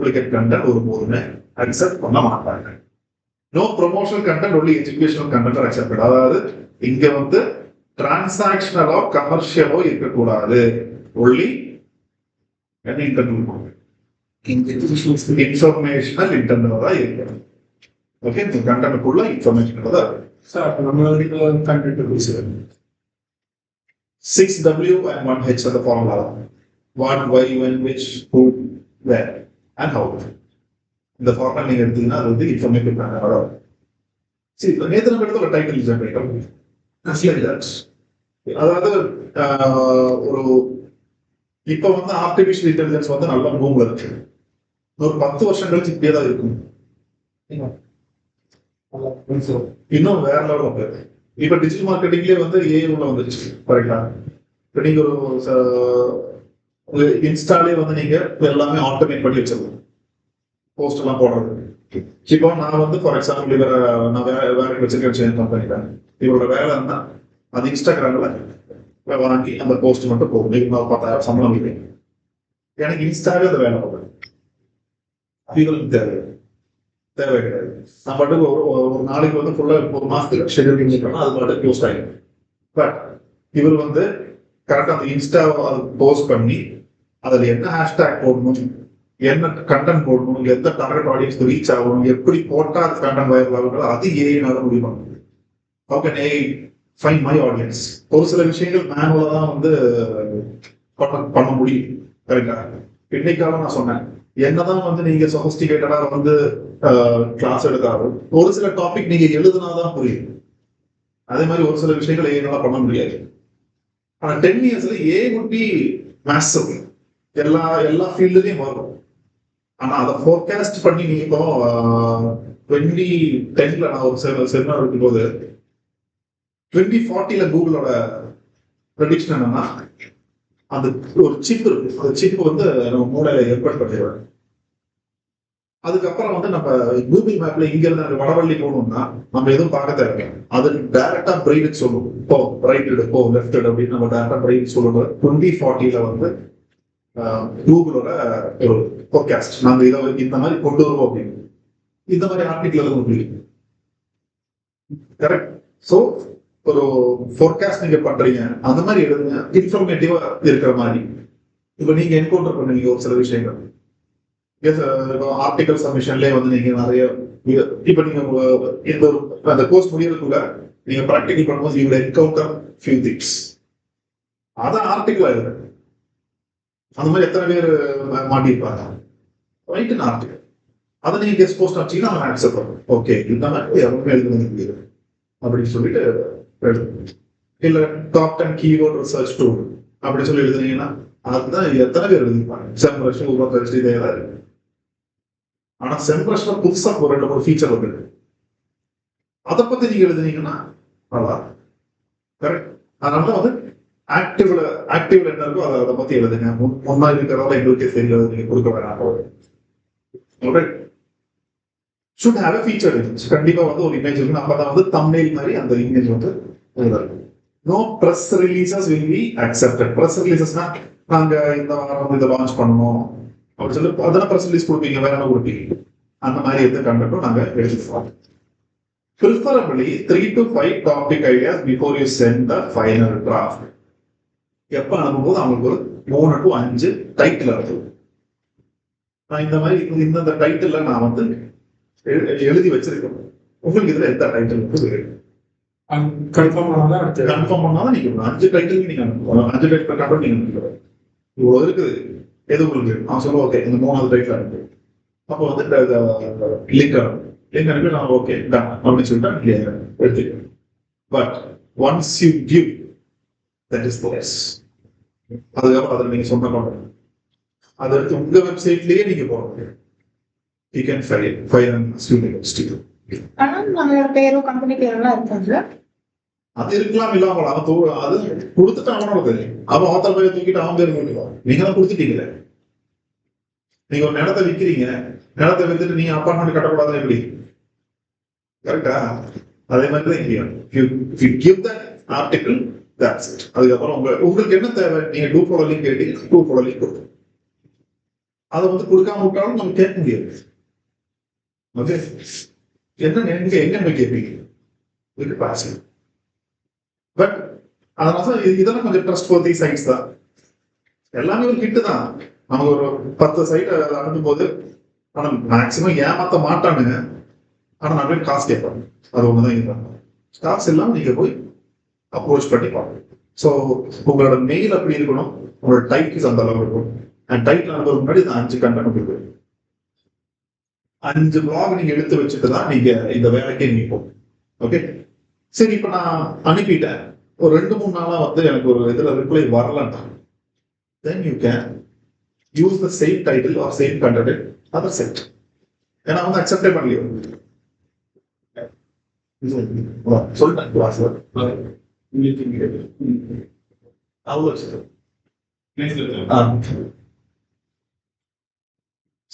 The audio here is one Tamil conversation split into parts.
டூப்ளிகேட் கண்டென்ட் ஒரு போதுமே அக்செப்ட் பண்ண மாட்டாங்க. No promotional content, only educational content accepted. அதாவது இங்க வந்து டிரான்சாக்ஷனலோ கமர்ஷியலோ இருக்கக்கூடாது. ஒன்லி இன்ஃபர்மேஷனல் இன்டர்னல் தான் இருக்கணும். ஓகே, இந்த கண்டென்ட்க்குள்ள இன்ஃபர்மேஷன் தான் இருக்கு. சார் நம்ம கண்டென்ட் 6W and 1H அந்த formula. What, why, when, which, who, where and how. இந்த ஃபார்முலா நீங்க எடுத்தீங்கன்னா அது வந்து இன்ஃபர்மேட்டிவ் வரும். சரி, நேற்று நம்ம எடுத்த ஒரு டைட்டில் ஜெனரேட்டர். அதாவது ஒரு இப்ப வந்து ஆர்டிபிஷியல் இன்டெலிஜென்ஸ் வந்து நல்ல பூம்ல இருக்கு. ஒரு 10 வருஷம் கழிச்சு இப்படியே தான் இருக்கும். இன்னும் வேற லெவல் வந்து இப்ப டிஜிட்டல் மார்க்கெட்டிங்லயே வந்து ஏஐ உள்ள வந்துருச்சு. கரெக்டா? இப்ப நீங்க ஒரு இன்ஸ்டாலே வந்து நீங்க எல்லாமே ஆட்டோமேட் பண்ணி வச்சிருக்கோம். போஸ்ட் எல்லாம் போடுறது. இப்போ நான் வந்து ஃபார் எக்ஸாம்பிள் நான் வேற வச்சிருக்கேன் கம்பெனி தான். இவரோட வேலை இருந்தா அது இன்ஸ்டாகிராம்ல வாங்கி அந்த போஸ்ட் மட்டும் போகும். 10,000 சம்பளம் இல்லை. எனக்கு இன்ஸ்டாவே அந்த வேலை போடுறேன். இவருக்கு தேவை கிடையாது. நான் பாட்டுக்கு ஒரு நாளைக்கு வந்து ஃபுல்லா ஒரு மாசத்துக்கு ஷெட்யூல் பண்ணிட்டோம்னா அது பாட்டுக்கு க்ளோஸ் ஆகிடும். பட் இவர் வந்து கரெக்டா அந்த இன்ஸ்டாவை போஸ்ட் பண்ணி அதுல என்ன ஹேஷ்டேக் போடணும், என்ன கண்டென்ட் போடணும், எந்த டார்கெட் ஆடியன்ஸ் ரீச் ஆகணும், எப்படி போட்டா அது கண்டென்ட் வைரல் ஆகுறது, அது ஏஐனால முடிவு பண்ணணும். Okay, AI find my audience. ஒரு சில விஷயங்கள் மேனுவலா தான் வந்து பண்ண முடியும். கரெக்டா? இன்னைக்காக நான் சொன்னேன், என்னதான் வந்து நீங்க சொபிஸ்டிகேட்டடா வந்து கிளாஸ் எடுத்தாலும் ஒரு சில டாபிக் நீங்க எழுதுனாதான் புரியும். அதே மாதிரி ஒரு சில விஷயங்கள் ஏஐனால பண்ண முடியாது. ஆனா 10 இயர்ஸ்ல ஏஐ would be massive. எல்லா ஃபீல்ட்லயும் வரும். ஆனா அதை ஃபோர்காஸ்ட் பண்ணி நீங்க இப்போ 2010ல நான் ஒரு செமினார் இருக்கும்போது 2040ல கூகுளோட ப்ரெடிக்ஷன் என்னன்னா, அந்த ஒரு சிப் இருக்கு, அந்த சிப் வந்து நம்ம மூளையில ஏற்பட் பண்ணிடுவாங்க. அதுக்கப்புறம் வந்து நம்ம கூகுள் மேப்ல இங்க இருந்து வடவள்ளி போகணும்னா நம்ம எதுவும் பார்க்க தேவை. அது டைரக்டா பிரெயினுக்கு சொல்லுவோம், இப்போ ரைட் எடு, இப்போ லெஃப்ட் எடு அப்படின்னு நம்ம டைரக்டா பிரெயின் சொல்லுவோம். 2040ல வந்து கூகுளோட ஒரு ஃபோர்காஸ்ட் நாங்க இதை இந்த மாதிரி கொண்டு வருவோம் அப்படின்னு இந்த மாதிரி ஆர்டிகல் எதுவும் முடியும். கரெக்ட்? ஸோ ஒரு ஃபோர்காஸ்ட் நீங்க பண்றீங்க, அந்த மாதிரி எழுதுங்க, இன்ஃபர்மேட்டிவா இருக்கிற மாதிரி. இப்ப நீங்க என்கவுண்டர் பண்ணுவீங்க ஒரு சில விஷயங்கள். ஆர்டிகல் சப்மிஷன்லேயே வந்து நீங்க நிறைய இப்ப நீங்க இந்த அந்த கோர்ஸ் முடியறதுக்குள்ள நீங்க ப்ராக்டிகல் பண்ணும்போது you will encounter few things. அதான் ஆர்டிகல் ஆயிடுது. அந்த மாதிரி எத்தனை பேர் மாட்டிருப்பாங்க. ரைட் இன் ஆர்டிகல். அதை நீங்க கெஸ்ட் போஸ்ட் வச்சீங்கன்னா அவன் ஆன்சர் பண்ணும். ஓகே, இந்த மாதிரி எவருமே எழுத முடியாது அப்படின்னு சொல்லிட்டு எழுதும். இல்ல டாப் 10 கீவேர்ட் ரிசர்ச் டூல் அப்படி சொல்லி எழுதுனீங்கன்னா அதுதான் எத்தனை பேர் எழுதிருப்பாங்க. செம்ரஷன் உருவாக்க இதே தான் இருக்கு. ஆனா செம்ரஷ்ல புதுசா ஒரு 2-3 ஃபீச்சர் வந்து அதை பத்தி நீங்க எழுதுனீங்கன்னா நல்லா கரெக்ட். அதனால வந்து ஆக்டிவ்ல என்ன இருக்கோ அதை பத்தி எழுதுங்க. முன்னாடி இருக்கிறதால எங்களுக்கே தெரியாது, நீங்க கொடுக்க வேணாம். should have a featured image. கண்டிப்பா வந்து ஒரு இமேஜ் இருக்கு. அப்பதான் வந்து thumbnail மாதிரி அந்த இமேஜ் வந்து இருக்கும். No press releases will be accepted. Press releasesனா நாங்க இந்த வாரம் இதை லான்ச் பண்ணணும் அப்படி சொல்லி அதெல்லாம் press release கொடுப்பீங்க, வேற என்ன கொடுப்பீங்க. அந்த மாதிரி எந்த கண்டென்ட்டும் நாங்க எடுத்துப்போம். Preferably 3 to 5 topic ideas before you send the final draft. எப்ப அனுப்பும்போது அவங்களுக்கு ஒரு 3 to 5 டைட்டில் இருக்கு. நான் இந்த மாதிரி இந்த டைட்டில் நான் வந்து எழுதி வச்சிருக்கேன். உங்களுக்கு இதுல எந்த டைட்டில் கன்ஃபார்ம் பண்ணாதான் நீங்க 5 டைட்டில் நீங்க அனுப்பணும். 5 டைட்டில் கண்டென்ட் நீங்க அனுப்பணும். இவ்வளவு இருக்குது எது உங்களுக்கு நான் சொல்லுவோம். ஓகே, இந்த 3வது டைட்டில் அனுப்பு. அப்போ வந்து லிங்க் அனுப்பி நான் ஓகே டன் அப்படின்னு சொல்லிட்டு நீங்க எடுத்துக்கணும். But once you give that is this. அதுக்கப்புறம் அதில் நீங்க சொன்ன பண்ணணும். அதை எடுத்து உங்க வெப்சைட்லயே நீங்க போடணும். You can file an student. ஆனா நம்மளோட பேரோ கம்பெனி பேரெல்லாம் இருக்காது. அது இருக்கலாம் இல்லாம அது கொடுத்துட்டு அவனோட தெரியும். அவன் ஆத்தர் பேரை தூக்கிட்டு அவன் பேர் போட்டுவான். நீங்க தான் கொடுத்துட்டீங்களே. நீங்க ஒரு நிலத்தை விற்கிறீங்க, நிலத்தை வித்துட்டு நீங்க அப்பார்ட்மெண்ட் கட்டக்கூடாது எப்படி? கரெக்டா? அதே மாதிரி தான் you give that article, that's it. அதுக்கப்புறம் உங்களுக்கு என்ன தேவை? நீங்க டூ ஃபாலோ லிங்க் கேட்டீங்க, டூ ஃபாலோ லிங்க் கொடுத்து அதை வந்து கொடுக்காம விட்டாலும் நம்ம கேட்க முடியாது. ஓகே, என்ன எங்க போய் கேட்பீங்க? இது பாசிங். பட் அதனால இதெல்லாம் கொஞ்சம் ட்ரஸ்ட் worthy சைட்ஸ் தான். எல்லாமே ஒரு கிட்டு தான். நம்ம ஒரு 10 சைட் அனுப்பும் போது ஆனா மேக்சிமம் ஏமாத்த மாட்டானுங்க. ஆனா நிறைய காசு கேட்பாங்க. அது ஒண்ணுதான் இருக்காங்க. காசு இல்லாம நீங்க போய் அப்ரோச் பண்ணி பாருங்க. ஸோ உங்களோட மெயில் அப்படி இருக்கணும், உங்களோட டைட்டில்ஸ் அந்த அளவு இருக்கும். அண்ட் டைட்டில் அனுப்புறது முன்னாடி இந்த 5 கண்டென்ட் இருக்கு. 5 பிளாக் நீங்க எடுத்து வச்சுட்டு தான் நீங்க இந்த வேலைக்கே நீங்க போகும். ஓகே, சரி இப்ப நான் அனுப்பிட்டேன், ஒரு 2-3 நாளா வந்து எனக்கு ஒரு இதுல ரிப்ளை வரலன்னா, then you can use the same title or same content in other site. ஏன்னா வந்து அக்செப்டே பண்ணலையோ சொல்லிட்டேன் கிளாஸ்ல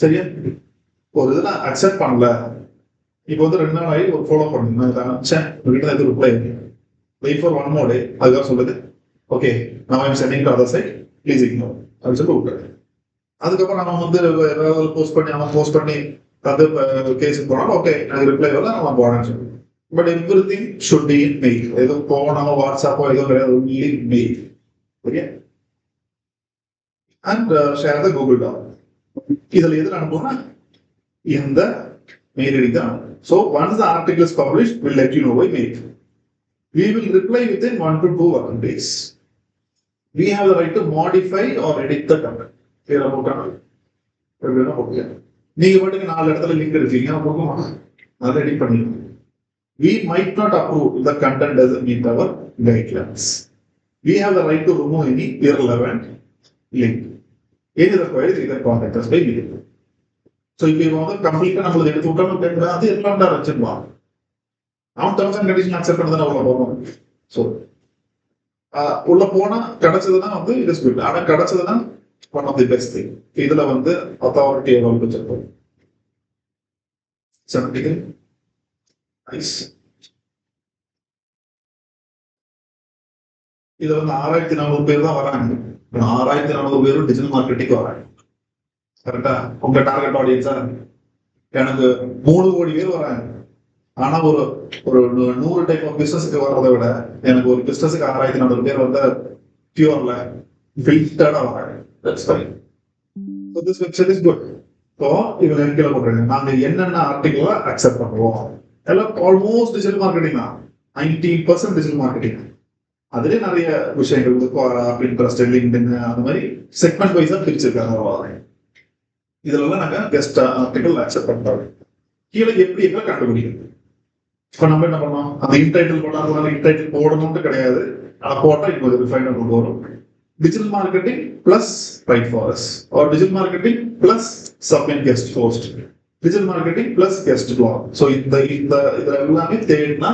சரியா. ஒரு இதுல அக்செப்ட் பண்ணல, இப்போ வந்து 2 நாள் ஆகி ஒரு ஃபாலோ பண்ணுங்க, இது reply wait for 1 more day. அதுக்காக சொல்லுது ஓகே நான் I'm sending to other side please ignore அப்படின்னு சொல்லி விட்டுறேன். அதுக்கப்புறம் நம்ம வந்து ஏதாவது போஸ்ட் பண்ணி அது கேஸுக்கு போனாலும் ஓகே அது ரிப்ளை வரல நம்ம போனேன்னு சொல்லி. But everything should be in mail. ஏதோ போனோ வாட்ஸ்அப்போ ஏதோ கிடையாது, only mail. Okay, and share the Google doc. இதுல எதில் அனுப்புனா இந்த மெயில் ஐடி தான். So once the article is published will let you know by mail. We will reply within 1 to 2 working days. We have the right to modify or edit the content. Clear about content? Okay. நீங்க பாட்டுக்கு 4 இடத்துல லிங்க் எடுத்தீங்க, போகுமா? அதை எடிட் பண்ணிடுங்க. We might not approve if the content doesn't meet our guidelines. We have the right to remove any irrelevant link. Any required either contact us by email. So if you want to complete நம்மளது எடுத்து விட்டாலும் அது irrelevant வச்சிருப்பான். அவன் டர்ம்ஸ் அண்ட் கண்டிஷன் அக்செப்ட் பண்ணி தான் உள்ள போகணும். ஸோ உள்ள போனா கிடைச்சதுன்னா வந்து இட் இஸ் குட். ஆனா கிடைச்சதுன்னா one of the best thing. இதுல வந்து அத்தாரிட்டி எவ்வளவு வச்சிருக்கோம். இதுல வந்து 6400 பேர் தான் வராங்க. 6400 பேரும் டிஜிட்டல் மார்க்கெட்டிங் வராங்க. கரெக்டா? உங்க டார்கெட் ஆடியன்ஸா எனக்கு 3 கோடி பேர் வராங்க. ஆனா ஒரு 100 டைப் ஆஃப் பிசினஸ்க்கு வர்றதை விட எனக்கு ஒரு பிசினஸ்க்கு 6400 பேர் வந்து பியூர்ல ஃபில்டர்டா வராங்க. That's fine. So this website is good. So இவங்க கீழே போடுறாங்க நாங்க என்னென்ன ஆர்டிகலை அக்செப்ட் பண்ணுவோம். எல்லாம் ஆல்மோஸ்ட் டிஜிட்டல் மார்க்கெட்டிங் தான். 90% டிஜிட்டல் மார்க்கெட்டிங். அதுலேயே நிறைய விஷயங்கள் பின்ட்ரெஸ்ட், லிங்க்டின் அந்த மாதிரி செக்மெண்ட் வைஸா பிரிச்சிருக்காங்க. இதுல நாங்க கெஸ்ட் ஆர்டிகல் அக்செப்ட் பண்றோம். கீழே எப்படி எங்களை கண்டுபிடிக்கிறது? இப்போ நம்ம என்ன பண்ணோம், அந்த இன்டைட்டில் போட்டாலும் இன்டைட்டில் போடணும்னு கிடையாது. அதை போட்டா இப்போ ரிஃபைனர் கொண்டு வரும். Digital marketing plus write for our digital marketing plus submit guest post, digital marketing plus guest blog. So இந்த இதுல எல்லாமே தேடினா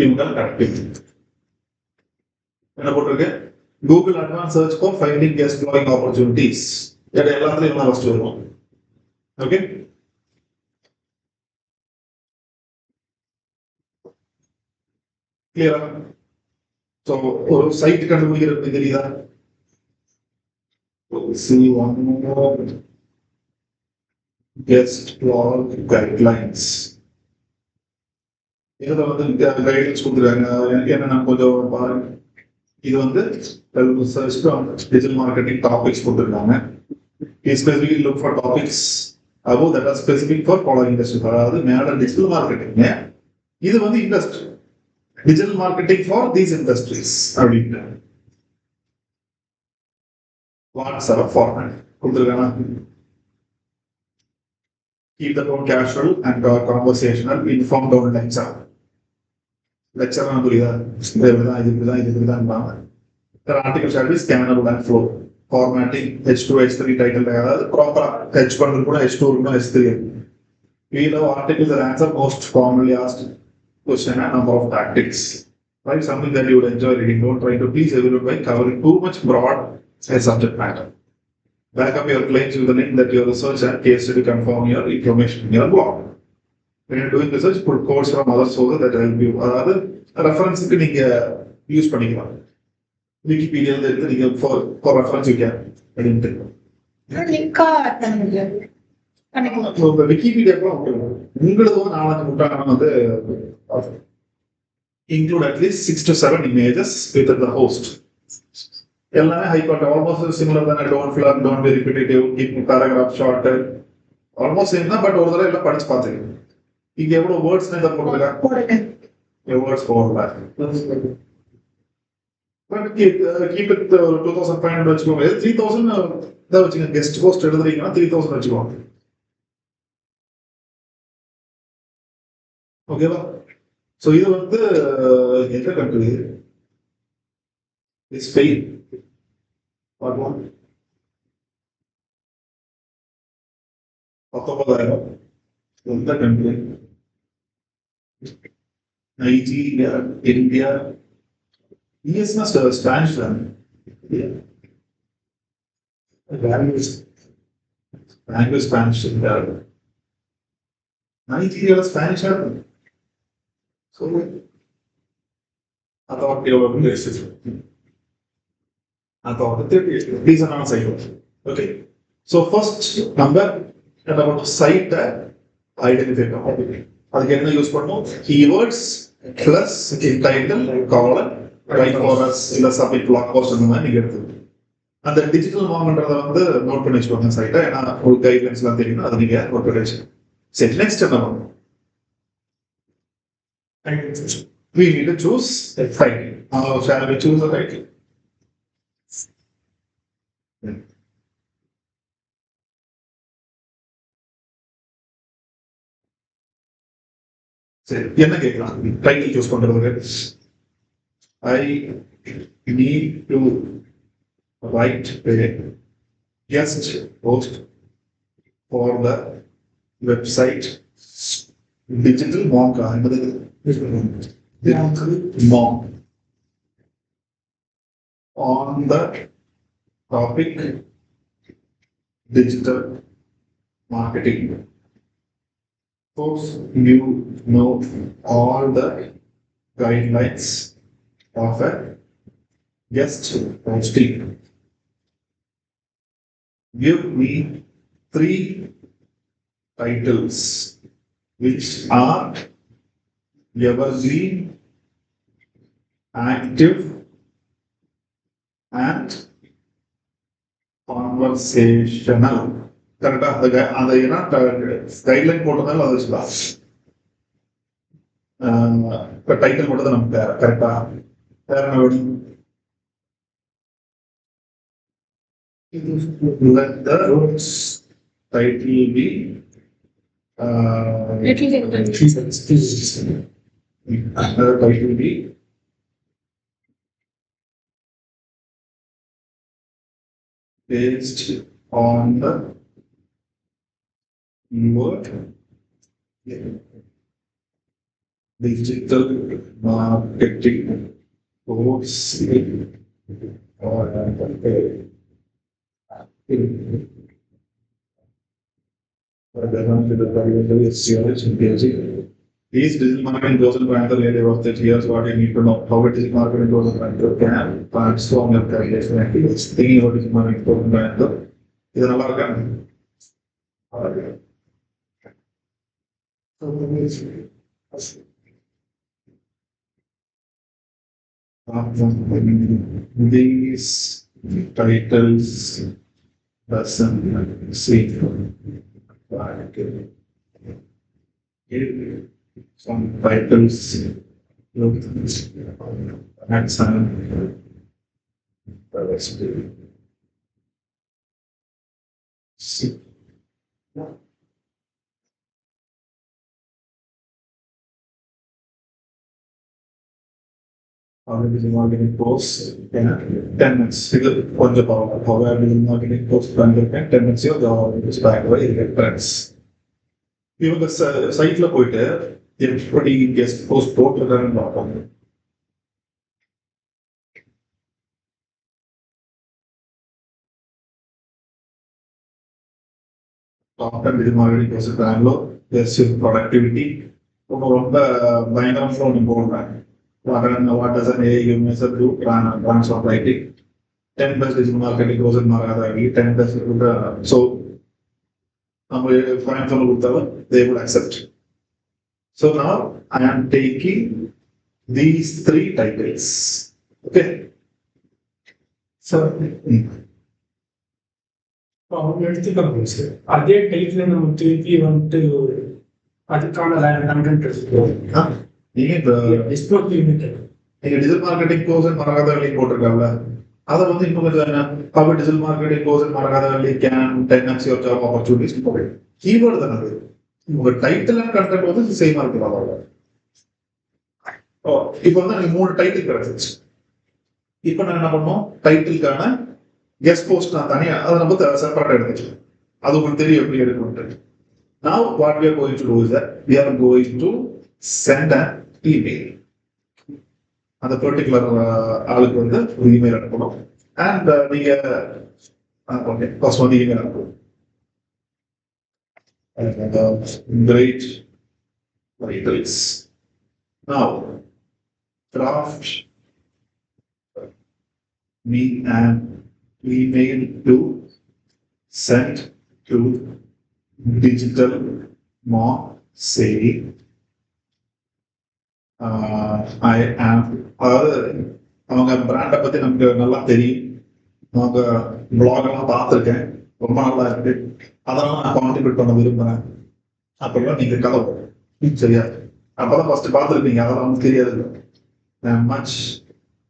இவங்க கரெக்ட். என்ன போட்டிருக்கு? Google advance search for finding guest blogging opportunities. எல்லாத்துலயும் என்ன ஃபர்ஸ்ட் வருவோம். ஓகே, கிளியரா? சோ ஒரு சைட் கண்டுபிடிக்கிறது தெரியுதா? see one more guest blog guidelines. இதுல வந்து கைட்லைன்ஸ் கொடுத்துருக்காங்க. என்னென்ன கொஞ்சம் பாருங்க. இது வந்து டிஜிட்டல் மார்க்கெட்டிங் டாபிக்ஸ் கொடுத்துருக்காங்க. Specific look for topics above that are specific for following industry. அதாவது மேல டிஜிட்டல் மார்க்கெட்டிங், இது வந்து industry. Digital marketing for these industries அப்படின்னு வாட்ஸ்அப் ஃபார்மேட் கொடுத்துருக்காங்க. Keep the tone casual and conversational, informed on lecture. Lecture na புரியுதா? இதுதான் The article shall be scannable and flow. Formatting H2, H3 title, அதாவது ப்ராப்பரா H1 இருக்கணும், H2 இருக்கணும், H3 இருக்கணும். We love articles that answer most commonly asked question and number of tactics. Write something that you would enjoy reading. Don't try to please everyone by covering too much broad subject matter. Back up your claims with the link that your research and case study confirm your information in your blog. When you're doing research, put quotes from other sources that help you. அதாவது ரெஃபரன்ஸுக்கு நீங்க யூஸ் பண்ணிக்கலாம். விக்கிபீடியாவில் எடுத்து நீங்க for reference you can. Lingaa பண்ண முடியாது பண்ணிக்கலாம். ஸோ இந்த விக்கிபீடியா கூட உங்களுக்கு வந்து 4-5 முட்டாளம் வந்து include at least 6 to 7 images with the host. எல்லாமே ஹைபார்ட் ஆல்மோஸ்ட் சிமிலர் தானே. Don't fluff, don't be repetitive, keep paragraph short, almost same தான். பட் ஒரு தடவை எல்லாம் படிச்சு பார்த்துங்க. இங்க எவ்வளவு வேர்ட்ஸ் இதை போட்டுருக்கா, போடுங்க. வேர்ட்ஸ் போடல. பட் கீப் இட் 2500 வச்சுக்கோங்க. 3000 தான் வச்சுங்க. கெஸ்ட் போஸ்ட் எழுதுறீங்கன்னா 3000 வச்சுக்கோங்க. ஓகேவா? ஸோ இது வந்து எந்த கண்ட்ரி? ஸ்பெயின். பார்க்கலாம். 19,000. எந்த கண்ட்ரி? Nigeria, India. யூஎஸ்னா ஸ்பானிஷ் தான். Language Spanish. நைஜீரியாவில் ஸ்பானிஷா இருக்கும். So, I thought you were racist. I thought these are not cycles. Okay. So first number about site identifier. அதுக்கு என்ன யூஸ் பண்ணோம்? Keywords plus title, colon, right for us, இல்ல subject blog post அந்த மாதிரி நீங்க எடுத்துக்கணும். அந்த டிஜிட்டல் மார்க்ன்றத வந்து நோட் பண்ணி வச்சுக்கோங்க சைட்டை. ஏன்னா ஒரு கைட்லைன்ஸ்லாம் தெரியும், அதை நீங்க நோட் பண்ணி வச்சுக்கோங்க. சரி, நெக்ஸ்ட் என்ன பண்ணுவோம்? We need to choose a title. How shall we choose a title? சரி, என்ன கேட்கலாம் டைட்டில் சூஸ் பண்றதுக்கு? I need to write a guest post for the website digital monk. Monk on the topic digital marketing. Folks, you know all the guidelines of a guest posting. Give me 3 titles which are evergreen, active, and conversational. கரெக்டா? அந்த ஏன்னா கைட்லைன் போட்டதால அது வச்சுக்கலாம். இப்போ டைட்டில் மட்டும் தான் நமக்கு தேவை. கரெக்டா? வேற என்ன வேணும்? Let the title be another title be based on the word digital marketing course or these digital marketing goes into another area of that. Here's what you need to know: how it is marketing goes into can transform your career. Thinking about digital marketing goes into இது நல்லா இருக்கா? These titles doesn't see some titles look at some digital marketing course 10 minutes. இது கொஞ்சம் பரவாயில்ல. How digital marketing course பண்ணிருக்கேன் 10 minutes பேக் வரை ரெஃபரன்ஸ். இவங்க சைட்ல போயிட்டு எப்படி கெஸ்ட் போஸ்ட் போட்டிருக்காங்கன்னு பார்ப்பாங்க. Top 10 digital marketing course Bangalore, S productivity ரொம்ப பயங்கரமாக ஒன்று போடுறாங்க. What does an AI measure do? Transfer writing. 10 plus digital marketing course in Maradagi, 10 plus. So, they would accept. So now I am taking these 3 titles. Okay. So, அவங்க எடுத்துக்கோங்க சார். அதே டைட்டில் நம்ம திருப்பி வந்துட்டு அதுக்கான கண்டென்ட் எடுத்துக்கோம். நீங்க இந்த எக்ஸ்ப்ளோர் யூனிட் நீங்க டிஜிட்டல் மார்க்கெட்டிங் கோர்ஸ் மறக்காதவள்ளி போட்டிருக்காங்கல்ல, அதை வந்து இன்னும் கொஞ்சம் என்ன பவர் டிஜிட்டல் மார்க்கெட்டிங் கோர்ஸ் மறக்காதவள்ளி can 10x your job opportunities போடுங்க. கீவேர்டு தானே அது. உங்க டைட்டில் அண்ட் கண்டென்ட் வந்து சேமா இருக்கு அவ்வளோ. இப்போ வந்து எனக்கு 3 டைட்டில் கிடைச்சிச்சு. இப்போ நான் என்ன பண்ணோம், டைட்டிலுக்கான கெஸ்ட் போஸ்ட் நான் தனியா அதை நம்ம செப்பரேட்டா எடுத்துச்சு. அது உங்களுக்கு தெரியும் எப்படி எடுக்கணும். Now what we are going to do is that we are going to send an email. அந்த பர்டிகுலர் ஆளுக்கு வந்து ஒரு இமெயில் அனுப்பணும். அண்ட் நீங்க ஓகே ஃபர்ஸ்ட் வந்து இமெயில் அனுப்பணும். Great titles. Now draft me an email to send to digital mom saying I am, அதாவது அவங்க பிராண்டை பத்தி நமக்கு நல்லா தெரியும், அவங்க பிளாக் எல்லாம் பார்த்துருக்கேன், ரொம்ப நல்லா இருக்கு, அதெல்லாம் நான் கான்ட்ரிபியூட் பண்ண விரும்புறேன் அப்படிலாம் நீங்க கலவு. சரியா? அப்பதான் ஃபர்ஸ்ட் பார்த்துருப்பீங்க, அதெல்லாம் நமக்கு தெரியாது. Much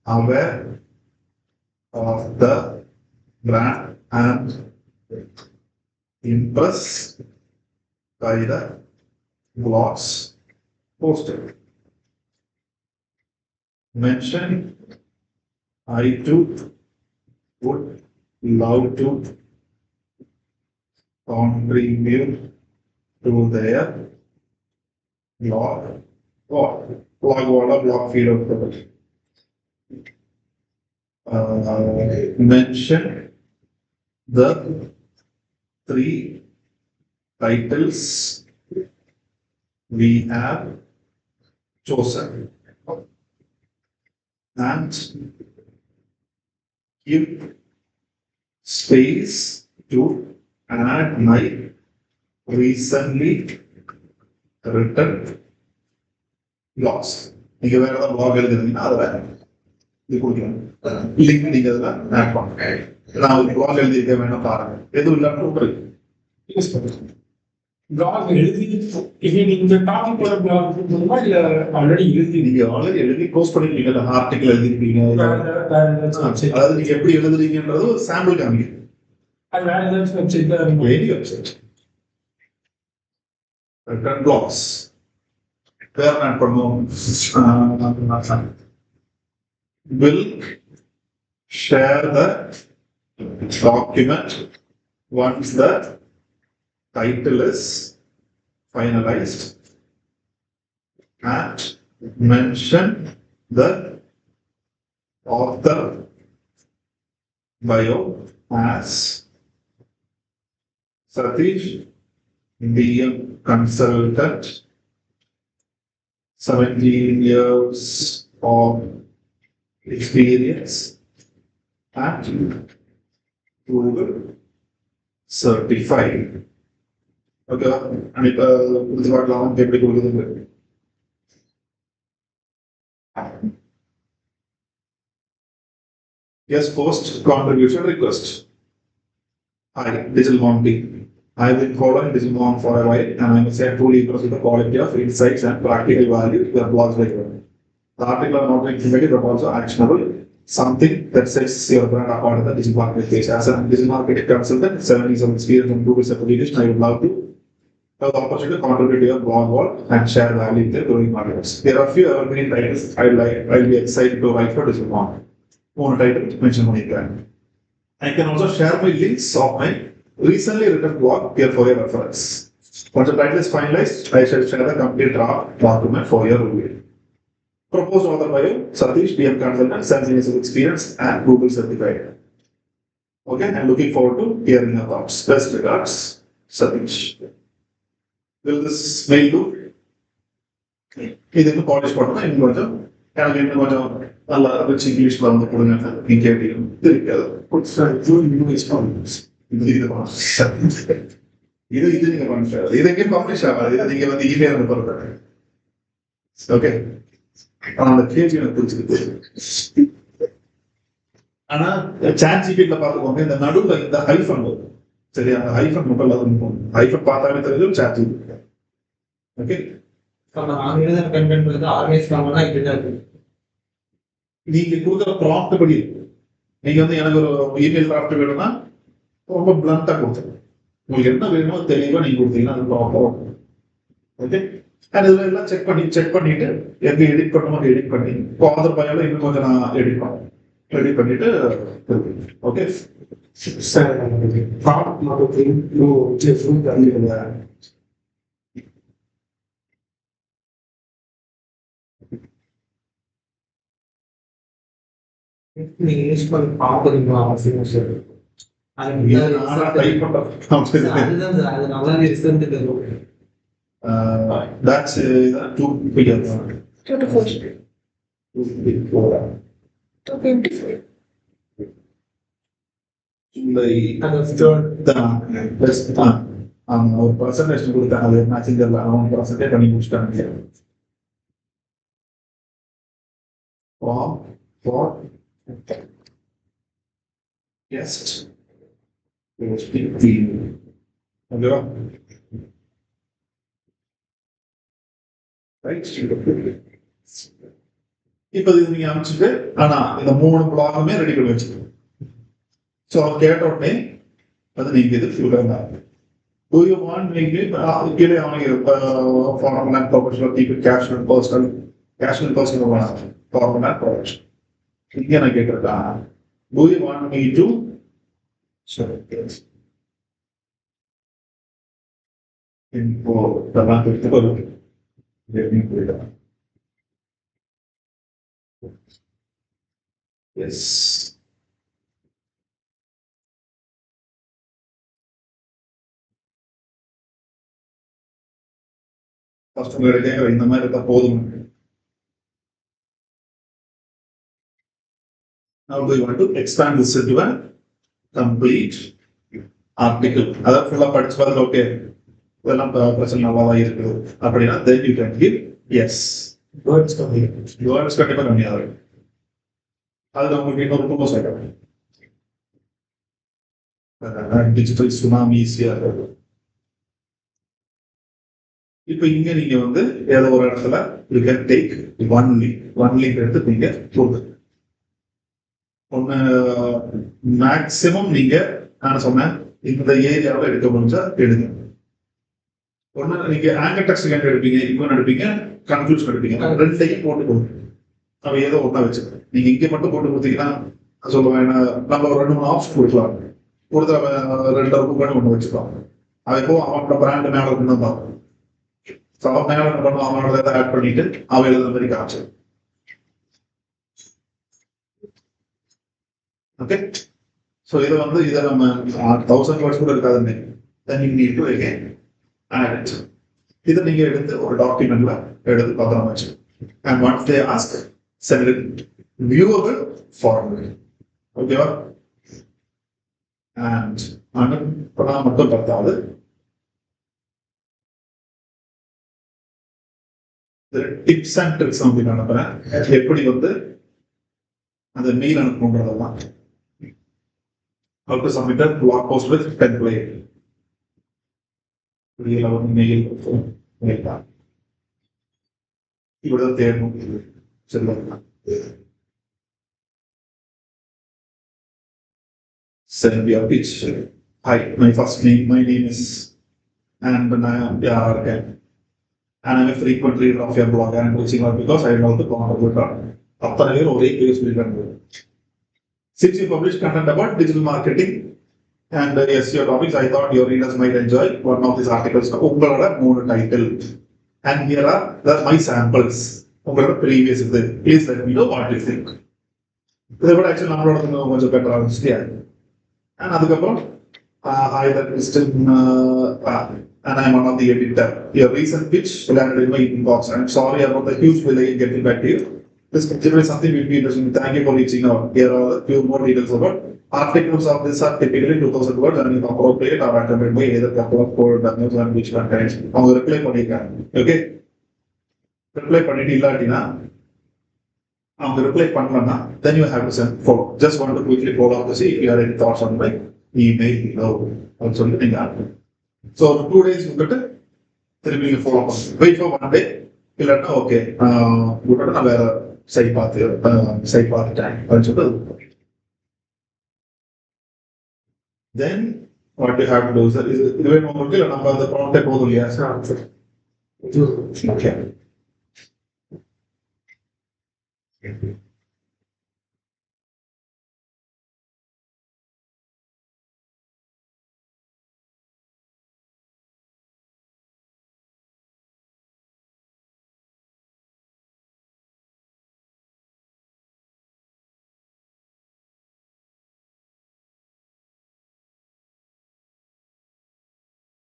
aware of the brand and impressed by the blogs posted. Mention I too would love to contribute to their blog feed of the mention the 3 titles we have chosen and give space to add my recently written blogs. நீங்க வேற ஏதாவது blog எழுதுறீங்கன்னா அதை வேற இது கொடுக்கலாம். லிங்க் நீங்க அதில் ஆட் பண்ணுங்க. நான் ஒரு blog எழுதியிருக்க வேணும் பாருங்க, எதுவும் இல்லாமல் உங்களுக்கு யூஸ் பண்ணுங்க. பிளாக் எழுதி இந்த டாபிக்கோட பிளாக் போடுமா இல்ல ஆல்ரெடி எழுதி நீங்க ஆல்ரெடி எழுதி போஸ்ட் பண்ணிருப்பீங்க, ஆர்டிகல் எழுதிருப்பீங்க, அதாவது நீங்க எப்படி எழுதுறீங்கன்றது ஒரு சாம்பிள் காமிக்கும். அது வேற ஏதாச்சும் வெப்சைட் தான் எனி வெப்சைட் பிளாக்ஸ் வேற ஆட் பண்ணுவோம். will share the document once the title is finalized and mention the author bio as Satish, DM consultant, 17 years of experience at Google certified. Okay, and if this is what long எப்படி கொடுக்குது. Yes, post contribution request. Hi, Digital Mom team. I've been following Digital Mom for a while and I'm truly impressed with the quality of insights and practical value your blogs deliver. The article are not only informative but also actionable, something that sets your brand apart in the digital market space. As a digital marketing consultant, 7 years of experience in Google certification, I would love to have the opportunity to contribute to your blog wall and share value in the growing markets. There are a few evergreen titles I'll be excited to write for Digital Mom. One title mention பண்ணிருக்கேன். I can also share my links of my recently written blog here for your reference. Once the title is finalized, I shall share the complete draft document for your review. Proposed author bio, Satish, DM consultant, 7 years of experience and Google certified. Okay, I'm looking forward to hearing your thoughts. Best regards, Satish. Will this mail do? இதுக்கு பாலிஷ் பண்ணணும், இன்னும் கொஞ்சம் எனக்கு இன்னும் கொஞ்சம் நல்லா ரிச் இங்கிலீஷ்ல வந்து கொடுங்க நீ கேட்டீங்க தெரியாது இது நீங்க பண்ணுறது இது எங்கேயும் பப்ளிஷ் ஆகாது இது நீங்க வந்து இமெயில் அனுப்புறது ஓகே ஆனா அந்த கேள்வி எனக்கு பிடிச்சிருக்கு ஆனா சாட் ஜிபிடில பாத்துக்கோங்க இந்த நடுவுல இந்த ஹைஃபன் வரும் சரி அந்த ஹைஃபன் மட்டும் இல்லாத ஹைஃபன் பார்த்தாவே தெரியும் சாட் ஜிபிடி ஓகே நீங்க கொடுக்குற ப்ராம்ப்ட் படி நீங்க வந்து எனக்கு ஒரு இமெயில் டிராஃப்ட் வேணும்னா ரொம்ப பிளண்டா கொடுத்துருங்க உங்களுக்கு என்ன வேணுமோ தெளிவா நீங்க கொடுத்தீங்கன்னா அது ப்ராப்பரா ஓகே அண்ட் இதுல எல்லாம் செக் பண்ணிட்டு எங்க எடிட் பண்ணுமோ எடிட் பண்ணி ஃபாதர் பையால இன்னும் கொஞ்சம் நான் எடிட் பண்ணிட்டு okay sir product marketing full தெரிஞ்சுக்கல நீங்க யூஸ் பண்ணி பார்க்குறீங்களா அவசியம் சார் அதுதான் சார் அது நல்லாவே ரிசல்ட் தரும் that's 2 years 2 to 4. 224. ஒரு பர்சன்டேஜ் கொடுத்தாங்க அது மேட்சிங் தெரியல அவன் பர்சன்டேஜ் பண்ணி முடிச்சுட்டாங்க ஓகேவா இப்ப இது நீங்க அமைச்சிட்டு ஆனா இந்த 3 பிளாகுமே ரெடி பண்ணி வச்சுக்கணும் ஸோ அவன் கேட்ட உடனே அது நீங்க இது ஃபியூலர் Do you want maybe கீழே அவனுக்கு formal and professional keep it casual personal formal and professional இங்கே நான் கேட்டிருக்கேன் Do you want me to இப்போ இதெல்லாம் எடுத்து வரும் Yes. First உங்க இந்த மாதிரி இருந்தா போதும். Now do you want to expand this into a complete article? அதாவது ஃபுல்லா படிச்சு பார்த்து ஓகே இதெல்லாம் பிரச்சனை நல்லாதான் இருக்குது அப்படின்னா then you can give yes. Words கம்மி வேர்ட்ஸ் கண்டிப்பா கம்மியாகும். அது உங்களுக்கு இன்னொரு ரொம்ப சொல்றேன் டிஜிட்டல் சுனாமி ஈஸியா இருக்கும். இப்ப இங்க நீங்க வந்து ஏதோ ஒரு இடத்துல you can take one leak எடுத்து நீங்க போடுங்க. ஒன்னு மேக்சிமம் நீங்க நான் சொன்னேன் இந்த ஏரியாவில் எடுக்க முடிஞ்சா எடுங்க. ஒன்னு நீங்க ஆங்கர் டெக்ஸ்ட் கேன் எடுப்பீங்க இப்போ எடுப்பீங்க கன்க்ளூஷன் எடுப்பீங்க ரெண்டையும் போட்டு கொடுங்க. அவ ஏதோ ஒன்றா வச்சுக்கணும். நீங்க இங்கே மட்டும் போட்டு கொடுத்தீங்கன்னா சொல்லுவேன் நம்ம ஒரு 2-3 ஆப்ஷன் கொடுக்கலாம். ஒருத்தர் 2 ரூபாய் பண்ணி ஒன்று வச்சுக்கலாம். அது இப்போ அவனோட பிராண்ட் மேல இருக்குன்னு தான் பார்க்கணும். ஸோ அவன் மேல என்ன பண்ணுவோம் அவனோட இதை ஆட் பண்ணிட்டு அவன் எழுதுற மாதிரி காமிச்சு ஓகே. ஸோ இதை வந்து இதை நம்ம 1000 வேர்ட்ஸ் கூட இருக்காதுன்னு then you need to again add it. இதை நீங்க எடுத்து ஒரு டாக்குமெண்ட்ல எடுத்து பத்திரமா வச்சு and once they ask send it viewable format. ஓகேவா? and அனுப்பலாம் மட்டும் பத்தாது டிப்ஸ் அண்ட் ட்ரிக்ஸ் அப்படின்னு அனுப்புறேன். எப்படி வந்து அந்த mail அனுப்பணுன்றதெல்லாம் how to submit a blog post with template. இதுல வந்து மெயில் தான் இவ்வளவு தேடணும் சொல்லுங்க. Send your pitch. Hi, my name is and okay. And I'm a frequent reader of your blog and reaching out because I love the content. After a year, or 8 years, we can do. Since you publish content about digital marketing and SEO topics, I thought your readers might enjoy one of these articles. More title. And here are my samples. Previous is there. Please let me know what you think. They would actually not better understand. And அதுக்கப்புறம் I that Kristen and I'm one of the editor. Your recent pitch landed in my inbox. I'm sorry about the huge delay in getting back to you. This consideration something will be interesting. Thank you for reaching out. Here are a few more details about articles of this are typically 2000 words and if appropriate are accompanied by either couple of code documents and which contains. அவங்க ரிப்ளை பண்ணிருக்காங்க. ஓகே, ரிப்ளை பண்ணிட்டு இல்லாட்டினா அவங்க ரிப்ளை பண்ணலன்னா then you have to send follow. Just want to quickly follow up to see if you have any thoughts on my email below. அப்படின்னு சொல்லிட்டு நீங்க ஸோ 2 days விட்டுட்டு திரும்பி நீங்க ஃபாலோ பண்ணுங்க. வெயிட் ஃபார் 1 day இல்லைன்னா ஓகே விட்டுட்டு நான் வேற சைட் பார்த்துட்டேன் அப்படின்னு சொல்லிட்டு then what you have to do is இதுவே உங்களுக்கு இல்லை நம்ம அந்த ப்ராப்ளத்தை போதும் இல்லையா சார்? ஓகே,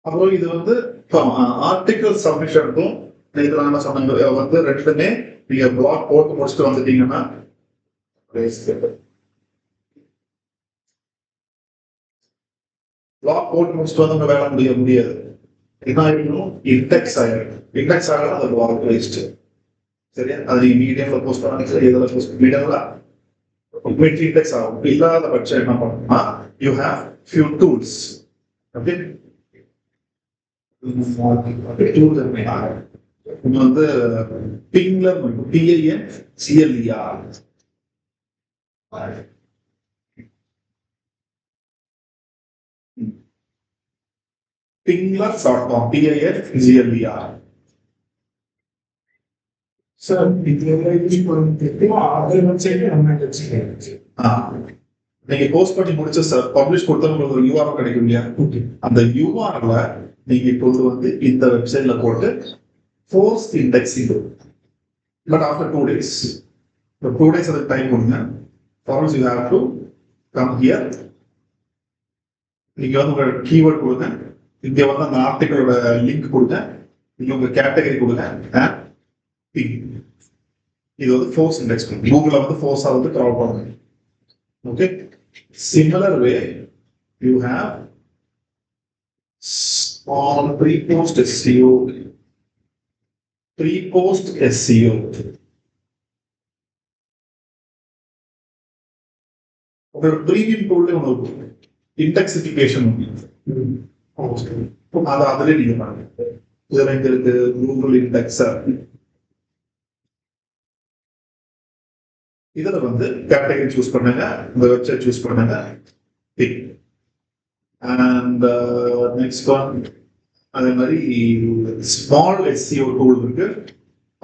அப்புறம் இது வந்து ஆர்டிகல் சப்மிஷனுக்கும் இதுல நான் சொன்ன வந்து ரெண்டுமே நீங்க பிளாக் போட்டு முடிச்சுட்டு வந்துட்டீங்கன்னா பிளாக் போட்டு முடிச்சுட்டு வந்து வேலை முடியாது. என்ன ஆகிடும்? இண்டெக்ஸ் ஆகிடும். இண்டெக்ஸ் ஆகலாம் அது பிளாக் வேஸ்ட். சரியா? அது நீங்க மீடியம்ல போஸ்ட் பண்ணாங்க, எதுல போஸ்ட் மீடியம்ல இண்டெக்ஸ் ஆகும். இல்லாத பட்சம் என்ன பண்ணணும்னா you have few tools. Okay, வந்து பிங்லர் PINCLER pingler.com PINCLER. சார் இதெல்லாம் யூஸ் பண்ணிட்டு அதர் வெப்சைட்ல நம்ம நீங்க போஸ்ட் பண்ணி முடிச்ச சார் பப்ளிஷ் கொடுத்தா உங்களுக்கு ஒரு URL கிடைக்கும் இல்லையா? அந்த URL நீங்க கொண்டு வந்து இந்த வெப்சைட்ல போட்டு force indexing. But after 2 days 2 days அதுக்கு டைம் கொடுங்க. Phars you have to come here. நீங்க வந்து உங்க கீவேர்ட் கொடுங்க. இங்க வந்து அந்த ஆர்டிகளோட லிங்க் கொடுங்க. நீங்க உங்க கேட்டகரி கொடுங்க. இது வந்து ஃபோர்ஸ் இண்டெக்ஸ். கூகுள்ல வந்து ஃபோர்ஸா வந்து கிரால் பண்ணுங்க. Okay, similar way you have on pre-post SEO. Pre-post SEO. ஒரு பிரீமியம் டூல்ல ஒன்று இருக்கும், இண்டெக்சிஃபிகேஷன். அதை அதிலே நீங்க பண்ணுங்க. இதுல இங்க இருக்கு கூகுள் இண்டெக்ஸர். இதுல வந்து கேட்டகரி சூஸ் பண்ணுங்க, இந்த வெப்சைட் சூஸ் பண்ணுங்க. அண்ட் நெக்ஸ்ட் ஒன் அதே மாதிரி ஸ்மால் SEO டூல் இருக்கு.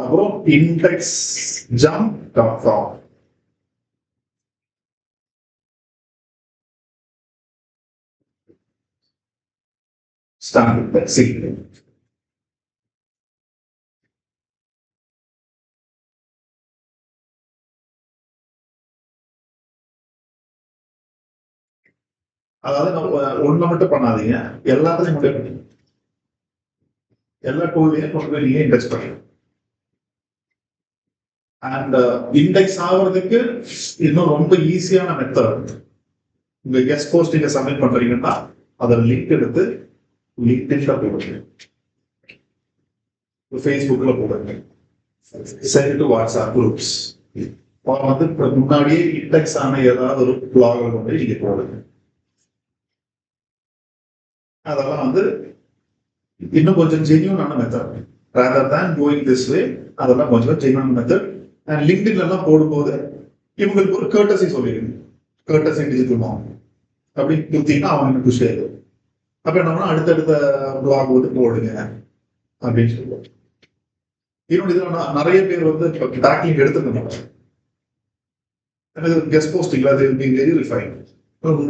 அப்புறம் indexjump.com. ஸ்டாண்டர்ட் பெக்ஸிங். அதாவது ஒண்ணு மட்டும் பண்ணாதீங்க, எல்லாத்தையும் மட்டும் பண்ணி எல்லா டூல்லையும் கொண்டு போய் நீங்க இண்டெக்ஸ் பண்ணுங்க. அண்ட் இண்டெக்ஸ் ஆகுறதுக்கு இன்னும் ரொம்ப ஈஸியான மெத்தட். உங்க கெஸ்ட் போஸ்டிங்க சப்மிட் பண்றீங்கன்னா அதோட லிங்க் எடுத்து லிங்க்டின்ல போடுங்க, ஃபேஸ்புக்ல போடுங்க, சென்ட் டு வாட்ஸ்அப் குரூப்ஸ். வந்து முன்னாடியே இண்டெக்ஸ் ஆன ஏதாவது ஒரு பிளாக் கொண்டு நீங்க போடுங்க. அதெல்லாம் வந்து இன்னும் கொஞ்சம் ஜென்யூனான method. rather than going this way, அதெல்லாம் கொஞ்சம் ஜென்யூன் மெத்தட். அண்ட் லிங்க்டின்ல எல்லாம் போடும்போது இவங்களுக்கு ஒரு கர்ட்டசி சொல்லிடுங்க, கர்ட்டசி டிஜிட்டல் மார்க் அப்படி கொடுத்தீங்கன்னா அவங்க குஷி ஆயிடும். அப்ப என்னன்னா அடுத்தடுத்த பிளாக் வந்து போடுங்க அப்படின்னு சொல்லுவோம். இன்னொன்று இதுல நிறைய பேர் வந்து பேக்லிங்க் எடுத்துக்க மாட்டாங்க. கெஸ்ட் போஸ்டிங்ல அது வெரி ரிஃபைன்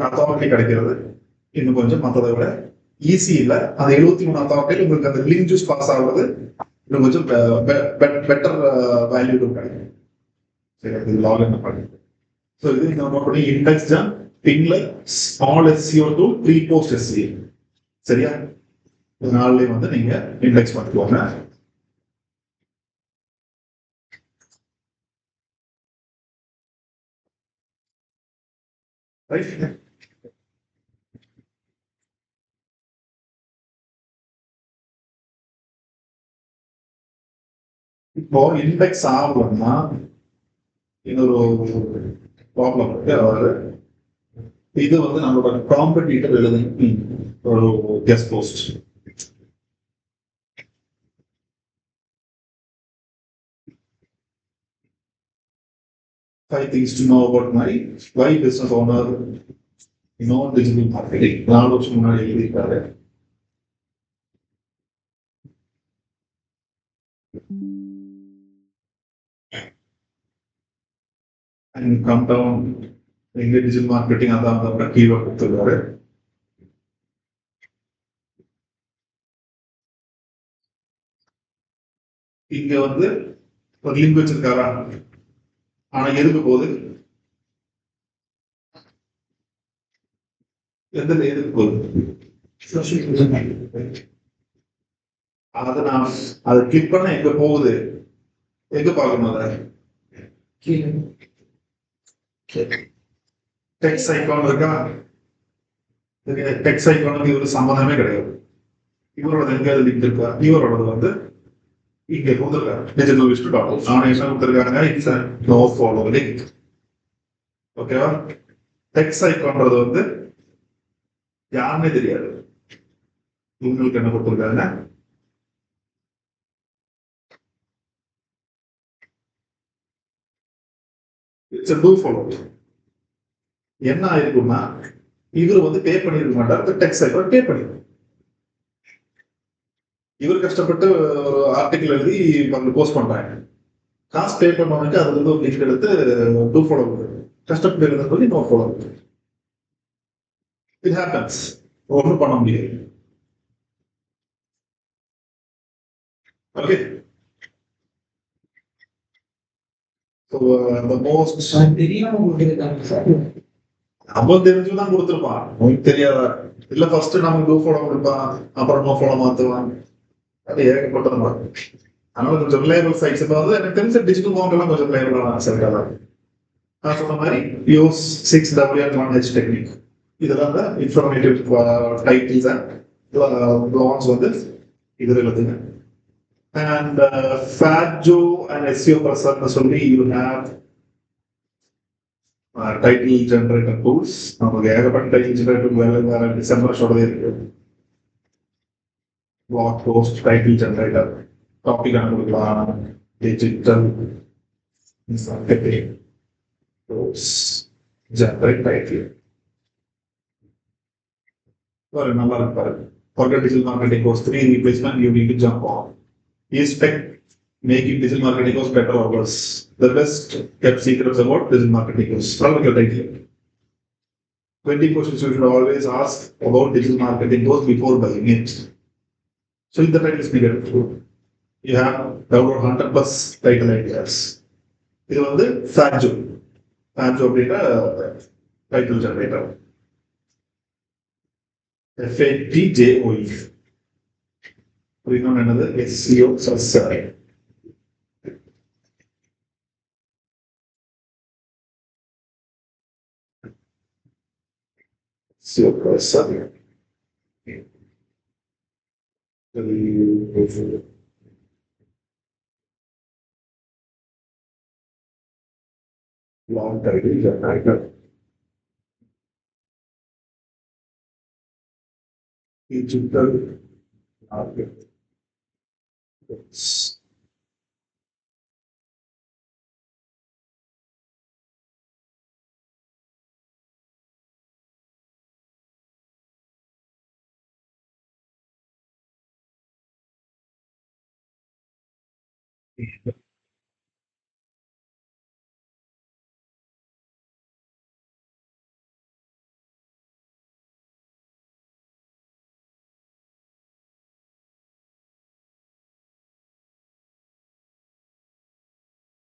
அத்தாரிட்டி கிடைக்கிறது இன்னும் கொஞ்சம் மற்றதை விட ஈஸி இல்லை. அந்த 73 அத்தாரிட்டியில் உங்களுக்கு அந்த லிங்க் ஜூஸ் பாஸ் ஆகுறது இன்னும் கொஞ்சம் பெட்டர் வேல்யூ கிடைக்கும். சரி, அது லாகின் பண்ணி ஸோ இது இந்த நோட் பண்ணி IndexJump, Pingler, small SEO tool, pre post SEO. சரியா? இந்த நாள்லயே வந்து நீங்க இண்டெக்ஸ் பண்ணிக்கோங்க. ரைட். இப்போ இண்டெக்ஸ் ஆகலன்னா இன்னொரு ப்ராப்ளம் இருக்கு. அதாவது இது வந்து நம்மளோட காம்படிட்டர் எழுதுன ஒரு guest post. Five things to know about my why business owner, digital marketing. 4 வருஷம் முன்னாடி எழுதியிருக்காரு. And come down எங்க டிஜிட்டல் மார்க்கெட்டிங் அதான் கீவேர்ட் கொடுத்துருக்காரு. இங்க வந்து ஒரு லிங்க் வச்சிருக்காரா, ஆனா எதுக்கு போகுது, எதுக்கு போகுது, அதை நான் அதை கிளிக் பண்ண எங்க போகுது, எங்க பார்க்கணும், அதை டெக்ஸ்ட் ஐகான் இருக்கா, டெக்ஸ்ட் ஐகானுக்கு இவரு சம்பந்தமே கிடையாது. இவரோட எங்கேயாவது லிங்க் இருக்கா, இவரோட வந்து இங்க கொடுத்துருக்காரு டிஜிட்டல் விஸ்ட் டாட். ஆனா என்ன கொடுத்துருக்காங்க, இட்ஸ் நோ ஃபாலோ லிங்க். ஓகேவா? டெக்ஸ்ட் ஐகான்றது வந்து யாருமே தெரியாது. இவங்களுக்கு என்ன கொடுத்துருக்காங்க, இட்ஸ் டூ ஃபாலோ. என்ன ஆயிருக்கும்னா இவர் வந்து பே பண்ணிருக்க மாட்டார், டெக்ஸ்ட் ஐகான் பே பண்ணிருக்கும். இவர் கஷ்டப்பட்டு ஒரு ஆர்டிகல் எழுதி போஸ்ட் பண்றாங்க, காசு பே பண்ணவனுக்கு அதுல இருந்து ஒரு லிங்க் எடுத்து டூ ஃபாலோ கஷ்டப்பட்டு எழுத சொல்லி நோ ஃபாலோ. இட் ஹேப்பன்ஸ், ஒன்றும் பண்ண முடியாது. ஓகே, நம்ம தெரிஞ்சுதான் கொடுத்துருப்பான், உங்களுக்கு தெரியாதா? இல்ல ஃபர்ஸ்ட் நம்ம டூ ஃபாலோ கொடுப்பான், அப்புறம் நோ ஃபாலோ மாத்துவான். அது ஏகப்பட்டதுதான். அதனால கொஞ்சம் ரிலையபிள் சைட்ஸ் வந்து எனக்கு தெரிஞ்ச டிஜிட்டல் மார்க்கெட் எல்லாம் கொஞ்சம் ரிலையபிளான சைட்டாக தான். நான் சொன்ன மாதிரி யூஸ் 6W1H டெக்னிக். இதெல்லாம் தான் இன்ஃபர்மேட்டிவ் டைட்டில்ஸ் அண்ட் பிளாக்ஸ் வந்து இதில் எழுதுங்க. அண்ட் ஃபேட்ஜோ அண்ட் எஸ்இஓ ப்ரெசர்னு சொல்லி you have title generator tools. நமக்கு ஏகப்பட்ட டைட்டில் ஜெனரேட்டர் வேற டிசம்பர்ஸோடதே இருக்கு. blog post, title generator, topic அனுப்பலாம், digital marketing tools, generate title. ஒரு நல்லா இருப்பாரு. Forget digital marketing course 3 replacement, you need to jump on. Is tech making digital marketing course better or worse? The best kept secrets about digital marketing course. Follow your title. 20 questions you should always ask about digital marketing course before buying it. So if the title is negative, you have download 100+ title ideas. இது வந்து ஃபேட்ஜோ அப்படின்ற டைட்டில் ஜெனரேட்டர். FATJOE. இன்னொன்று என்னது, SEO searcher. SEO searcher. Long title generator. Digital market.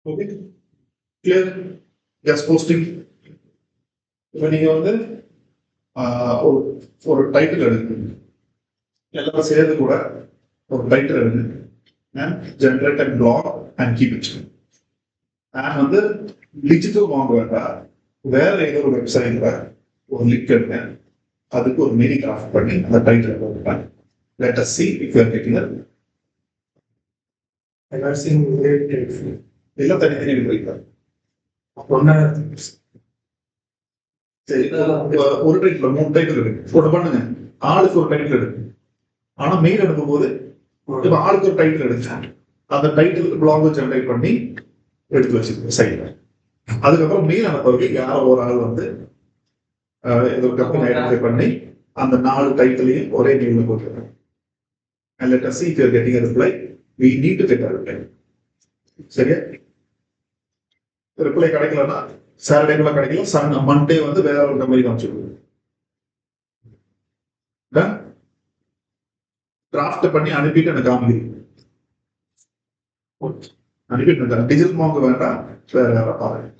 Okay, clear? Guest posting. இப்போ நீங்க வந்து ஒரு டைட்டில் எடுங்க, எல்லாரும் சேர்ந்து கூட ஒரு டைட்டில் எடுங்க, and generate a blog and keep it. And வந்து டிஜிட்டல் வாங்க வேண்டாம், வேற ஏதோ ஒரு வெப்சைட்ல ஒரு லிங்க் எடுங்க, அதுக்கு ஒரு மெயில் டிராஃப்ட் பண்ணி அந்த டைட்டில் போட்டுப்பேன். Let us see if you are getting it. எல்லாரும் ஒரே டைட்டில் எல்லாம் தனித்தனி எடுக்கிறீங்க. ஒன்னா சரி, ஒரு டைட்டில் 3 டைட்டில் இருக்கு, ஒன்று பண்ணுங்க. ஆளுக்கு ஒரு டைட்டில் எடுக்கு. ஆனா மெயில் அனுப்பும் போது இப்ப ஆளுக்கு ஒரு டைட்டில் எடுத்தேன், அந்த டைட்டிலுக்கு பிளாக் ஜெனரேட் பண்ணி எடுத்து வச்சுக்கோங்க சைட்ல. அதுக்கப்புறம் மெயில் அனுப்புறதுக்கு யாரோ ஒரு ஆள் வந்து இது ஒரு கம்பெனி ஐடென்டிஃபை பண்ணி அந்த 4 டைட்டிலையும் ஒரே மெயில போட்டுருக்கேன். And let us see if you are getting a reply. We need to get a reply. சரியா? ரிப்ளை கிடைக்கலன்னா சாட்டர்டேக்குள்ள கிடைக்கல, மண்டே வந்து வேற ஒரு கம்பெனிக்கு அனுப்பிச்சுடுவோம். டிராஃப்ட் பண்ணி அனுப்பிட்டு எனக்கு காமிக்கிறீங்க. அனுப்பிட்டு டிஜிட்டல் மாங்க வேண்டாம், வேற யாரா பாருங்க.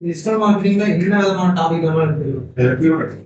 டிஜிட்டல் மார்க்கெட்டிங்ல என்ன விதமான டாபிக் எல்லாம் இருக்கு?